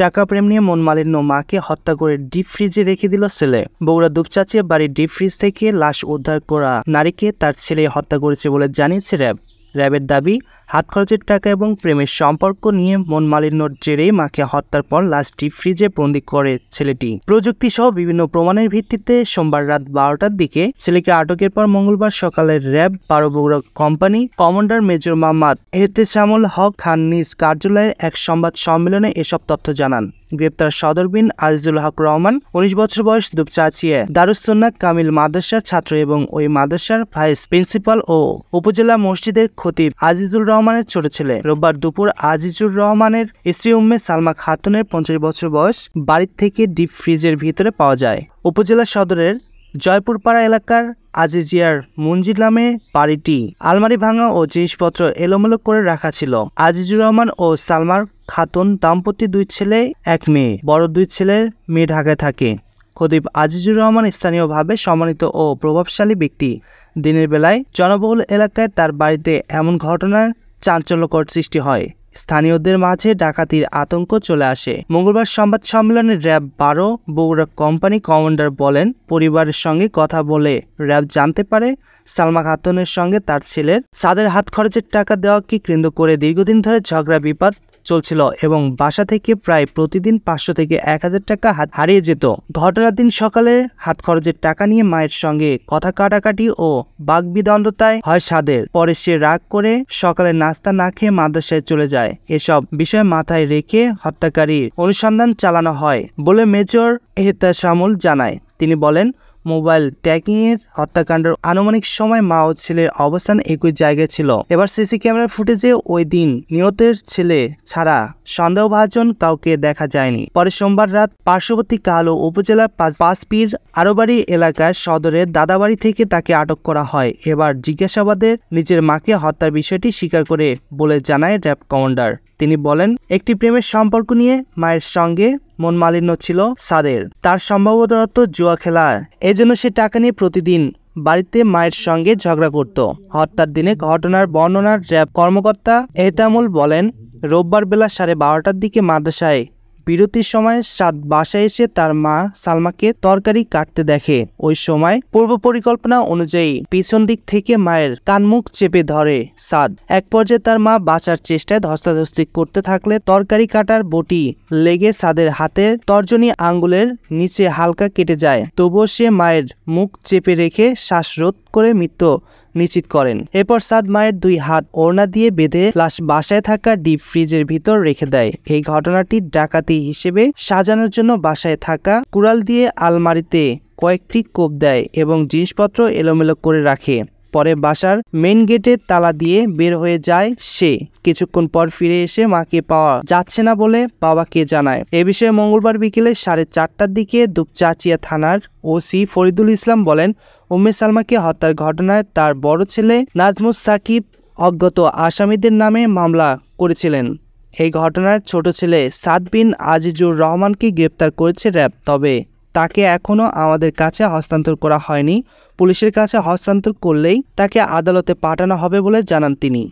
টাকা প্রেম নিয়ে মন মালিন্য, মাকে হত্যা করে ডিপ ফ্রিজে রেখে দিল ছেলে। বগুড়া দুপচাচিয়া বাড়ির ডিপ ফ্রিজ থেকে লাশ উদ্ধার করা নারীকে তার ছেলে হত্যা করেছে বলে জানিয়েছে র্যাব। র্যাবের দাবি, হাত খরচের টাকা এবং প্রেমের সম্পর্ক নিয়ে মন মালিন্যর জেরেই মাকে হত্যার পর লাশ ডিপ ফ্রিজে বন্দী করে ছেলেটি। প্রযুক্তি সহ বিভিন্ন প্রমাণের ভিত্তিতে সোমবার রাত 12টার দিকে ছেলেকে আটকের পর মঙ্গলবার সকালে RAB 12 Bogura company commander major Mohammad Ehteshamul Haque Khan নিজ কার্যালয়ের এক সংবাদ সম্মেলনে এসব তথ্য জানান। গ্রেপ্তার সদর বিন আজিজুল হক রহমান, 19 বছর বয়স, দুপচাচিয়া দারুস সুন্নাহ কামিল মাদ্রাসার ছাত্র এবং ওই মাদ্রাসার ভাইস প্রিন্সিপাল ও উপজেলা মসজিদের খতিব আজিজুর রহমানের ছোট ছেলে। রোববার দুপুর আজিজুর রহমানের স্ত্রী উম্মে সালমা খাতুনের 50 বছর বয়স বাড়ির থেকে ডিপ ফ্রিজের ভিতরে পাওয়া যায়। উপজেলা সদরের জয়পুরপাড়া এলাকার আজিজিয়ার মঞ্জিল নামে বাড়িটি আলমারি ভাঙা ও জিনিসপত্র এলোমেলো করে রাখা ছিল। আজিজুর রহমান ও সালমার খাতুন দাম্পত্য 2 ছেলে 1 মেয়ে। বড় 2 ছেলের মেয়ে ঢাকায় থাকে। খতিব আজিজুর রহমান স্থানীয়ভাবে সম্মানিত ও প্রভাবশালী ব্যক্তি। দিনের বেলায় জনবহুল এলাকায় তার বাড়িতে এমন ঘটনার চাঞ্চল্যকর সৃষ্টি হয়। স্থানীয়দের মাঝে ডাকাতির আতঙ্ক চলে আসে। মঙ্গলবার সংবাদ সম্মেলনে র্যাব 12 বগুড়া কোম্পানি কমান্ডার বলেন, পরিবারের সঙ্গে কথা বলে র্যাব জানতে পারে সালমা খাতুনের সঙ্গে তার ছেলের সাদের হাত খরচের টাকা দেওয়াকে কেন্দ্র করে দীর্ঘদিন ধরে ঝগড়া বিবাদ চলছিল এবং বাসা থেকে প্রায় প্রতিদিন 500 থেকে 1000 টাকা হারিয়ে যেত। ঘটনার দিন সকালে হাত খরচের টাকা নিয়ে মায়ের সঙ্গে কথা কাটাকাটি ও বাগবিতণ্ডায় হয় সাদের। পরে সে রাগ করে সকালে নাস্তা না খেয়ে মাদ্রাসায় চলে যায়। এসব বিষয় মাথায় রেখে হত্যাকারীর অনুসন্ধান চালানো হয় বলে মেজর এহতেশামুল জানায়। তিনি বলেন, মোবাইল ট্র্যাকিংয়ের হত্যাকাণ্ডের আনুমানিক সময় মা ও ছেলের অবস্থান একই জায়গায় ছিল। এবার সিসি ক্যামেরার ফুটেজে ওই দিন নিহতের ছেলে ছাড়া সন্দেহভাজন কাউকে দেখা যায়নি। পরে সোমবার রাত পার্শ্ববর্তী কালো উপজেলার পাঁচপীর আরবাড়ি এলাকার সদরের দাদাবাড়ি থেকে তাকে আটক করা হয়। এবার জিজ্ঞাসাবাদে নিজের মাকে হত্যার বিষয়টি স্বীকার করে বলে জানায় র্যাব কমান্ডার। তিনি বলেন, একটি প্রেমের সম্পর্ক নিয়ে মায়ের সঙ্গে মন মালিন্য ছিল সাদের। তার সম্ভবত জুয়া খেলা, এজন্য সে টাকা নিয়ে প্রতিদিন বাড়িতে মায়ের সঙ্গে ঝগড়া করত। হত্যার দিনে ঘটনার বর্ণনার র্যাব কর্মকর্তা এহতামুল বলেন, রোববার বেলা 12:30টার দিকে মাদ্রাসায় বিরতির সময় সাদ বাসায় এসে তার মা সালমাকে তরকারি কাটতে দেখে। ওই সময় পূর্ব পরিকল্পনা অনুযায়ী পিছন দিক থেকে মায়ের কানমুখ চেপে ধরে সাদ। এক পর্যায়ে তার মা বাঁচার চেষ্টায় ধস্তাধস্তি করতে থাকলে তরকারি কাটার বটি লেগে সাদের হাতের তর্জনী আঙ্গুলের নিচে হালকা কেটে যায়। তবুও সে মায়ের মুখ চেপে রেখে শ্বাসরোধ করে মৃত্যু নিশ্চিত করেন। এরপর সাদ মায়ের 2 হাত ওড়না দিয়ে বেঁধে লাশ বাসায় থাকা ডিপ ফ্রিজের ভিতর রেখে দেয়। এই ঘটনাটি ডাকাতি হিসেবে সাজানোর জন্য বাসায় থাকা কুড়াল দিয়ে আলমারিতে কয়েকটি কোপ দেয় এবং জিনিসপত্র এলোমেলো করে রাখে। পরে বাসার মেইন গেটে তালা দিয়ে বের হয়ে যায় সে। কিছুক্ষণ পর ফিরে এসে মাকে পাওয়া যাচ্ছে না বলে বাবাকে জানায়। এ বিষয়ে মঙ্গলবার বিকেলে 4:30টার দিকে দুপচাচিয়া থানার ওসি ফরিদুল ইসলাম বলেন, উম্মে সালমাকে হত্যার ঘটনায় তার বড় ছেলে নাজমুস সাকিব অজ্ঞাত আসামিদের নামে মামলা করেছিলেন। এই ঘটনার ছোট ছেলে সাদ বিন আজিজুর রহমানকে গ্রেপ্তার করেছে র্যাব। তবে তাকে এখনও আমাদের কাছে হস্তান্তর করা হয়নি। পুলিশের কাছে হস্তান্তর করলেই তাকে আদালতে পাঠানো হবে বলে জানান তিনি।